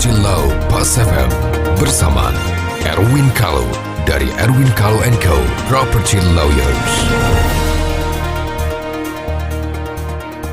Property Law Pas FM bersama Erwin Kalau dari Erwin Kalau & Co. Property Lawyers.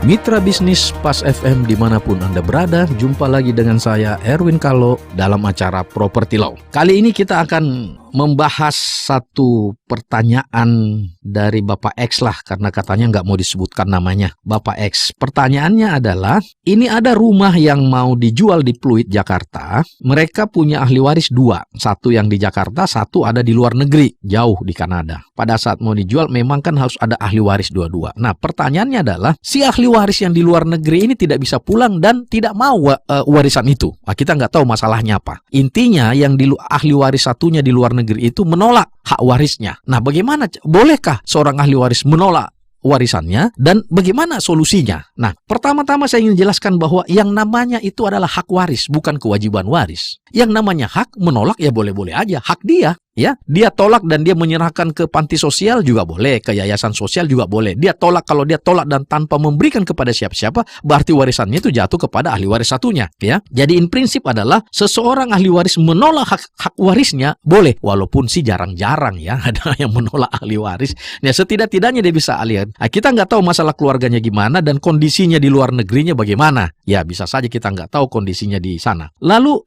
Mitra bisnis Pas FM dimanapun Anda berada, jumpa lagi dengan saya Erwin Kalau dalam acara Property Law. Kali ini kita akan membahas satu pertanyaan dari Bapak X lah, karena katanya nggak mau disebutkan namanya. Bapak X, pertanyaannya adalah, ini ada rumah yang mau dijual di Pluit, Jakarta. Mereka punya ahli waris 2, satu yang di Jakarta, satu ada di luar negeri, jauh di Kanada. Pada saat mau dijual memang kan harus ada ahli waris dua-dua. Nah, pertanyaannya adalah, si ahli waris yang di luar negeri ini tidak bisa pulang dan tidak mau warisan itu. Nah, kita nggak tahu masalahnya apa. Intinya yang ahli waris satunya di luar negeri itu menolak hak warisnya. Nah, bagaimana? Bolehkah seorang ahli waris menolak warisannya dan bagaimana solusinya? Nah, pertama-tama saya ingin jelaskan bahwa yang namanya itu adalah hak waris, bukan kewajiban waris. Yang namanya hak, menolak ya boleh-boleh aja, hak dia. Ya, dia tolak dan dia menyerahkan ke panti sosial juga boleh, ke yayasan sosial juga boleh. Dia tolak, kalau dia tolak dan tanpa memberikan kepada siapa-siapa, berarti warisannya itu jatuh kepada ahli waris satunya. Ya, jadi in prinsip adalah seseorang ahli waris menolak hak warisnya boleh, walaupun sih jarang-jarang ya ada yang menolak ahli waris. Nah, setidak-tidaknya dia bisa alih. Nah, kita nggak tahu masalah keluarganya gimana dan kondisinya di luar negerinya bagaimana. Ya, bisa saja kita nggak tahu kondisinya di sana. Lalu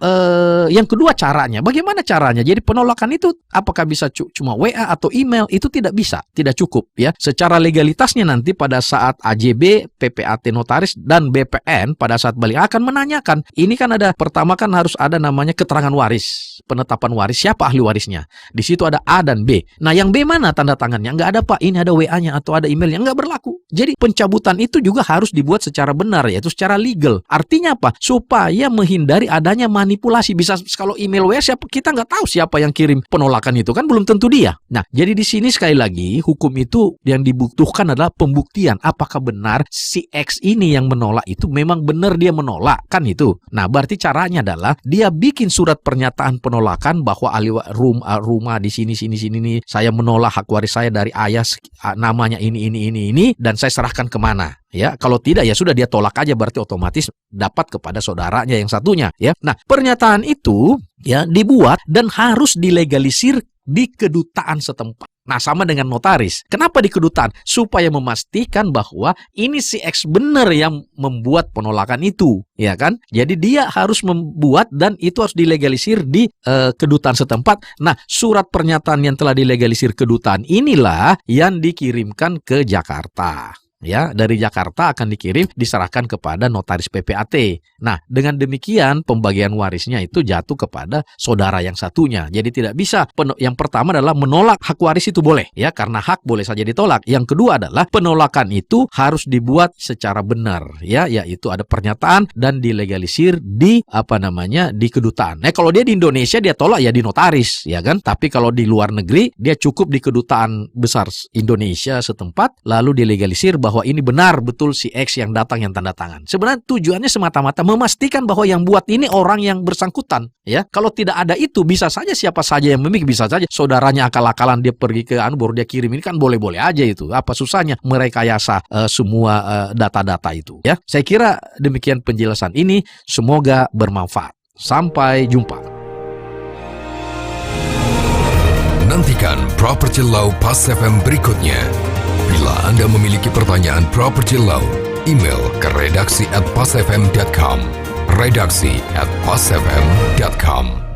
yang kedua caranya, bagaimana caranya? Jadi penolakan itu apakah bisa cuma WA atau email? Itu tidak bisa, tidak cukup ya. Secara legalitasnya nanti pada saat AJB, PPAT notaris dan BPN pada saat balik akan menanyakan. Ini kan ada, pertama kan harus ada namanya keterangan waris, penetapan waris, siapa ahli warisnya. Di situ ada A dan B. Nah, yang B mana tanda tangannya? Nggak ada, Pak. Ini ada WA-nya atau ada emailnya, nggak berlaku. Jadi pencabutan itu juga harus dibuat secara benar, yaitu secara legal. Artinya apa? Supaya menghindari adanya manipulasi. Bisa kalau email WA siapa, kita nggak tahu siapa yang kirim penolakan itu, kan belum tentu dia. Nah, jadi di sini sekali lagi hukum itu yang dibutuhkan adalah pembuktian. Apakah benar si X ini yang menolak itu memang benar dia menolak, kan itu. Nah, berarti caranya adalah dia bikin surat pernyataan penolakan bahwa ahli rumah di sini nih, saya menolak hak waris saya dari ayah namanya ini dan saya serahkan kemana. Ya, kalau tidak ya sudah dia tolak aja, berarti otomatis dapat kepada saudaranya yang satunya ya. Nah, pernyataan itu ya dibuat dan harus dilegalisir di kedutaan setempat. Nah, sama dengan notaris. Kenapa di kedutaan? Supaya memastikan bahwa ini si X benar yang membuat penolakan itu, ya kan? Jadi dia harus membuat dan itu harus dilegalisir di kedutaan setempat. Nah, surat pernyataan yang telah dilegalisir kedutaan inilah yang dikirimkan ke Jakarta. Ya, dari Jakarta akan dikirim, diserahkan kepada notaris PPAT. Nah, dengan demikian pembagian warisnya itu jatuh kepada saudara yang satunya. Jadi tidak bisa. Yang pertama adalah menolak hak waris itu boleh, ya, karena hak boleh saja ditolak. Yang kedua adalah penolakan itu harus dibuat secara benar, ya, yaitu ada pernyataan dan dilegalisir di di kedutaan. Nah, kalau dia di Indonesia dia tolak ya di notaris, ya kan? Tapi kalau di luar negeri dia cukup di kedutaan besar Indonesia setempat lalu dilegalisir bahwa ini benar betul si X yang datang yang tanda tangan. Sebenarnya tujuannya semata-mata memastikan bahwa yang buat ini orang yang bersangkutan, ya. Kalau tidak ada itu bisa saja siapa saja yang memiliki, bisa saja saudaranya akal-akalan dia pergi ke baru dia kirim, ini kan boleh-boleh aja itu. Apa susahnya merekayasa semua data-data itu, ya. Saya kira demikian penjelasan ini, semoga bermanfaat. Sampai jumpa. Nantikan Property Law Pas FM berikutnya. Bila Anda memiliki pertanyaan Property Law, email ke redaksi@pasfm.com. redaksi@pasfm.com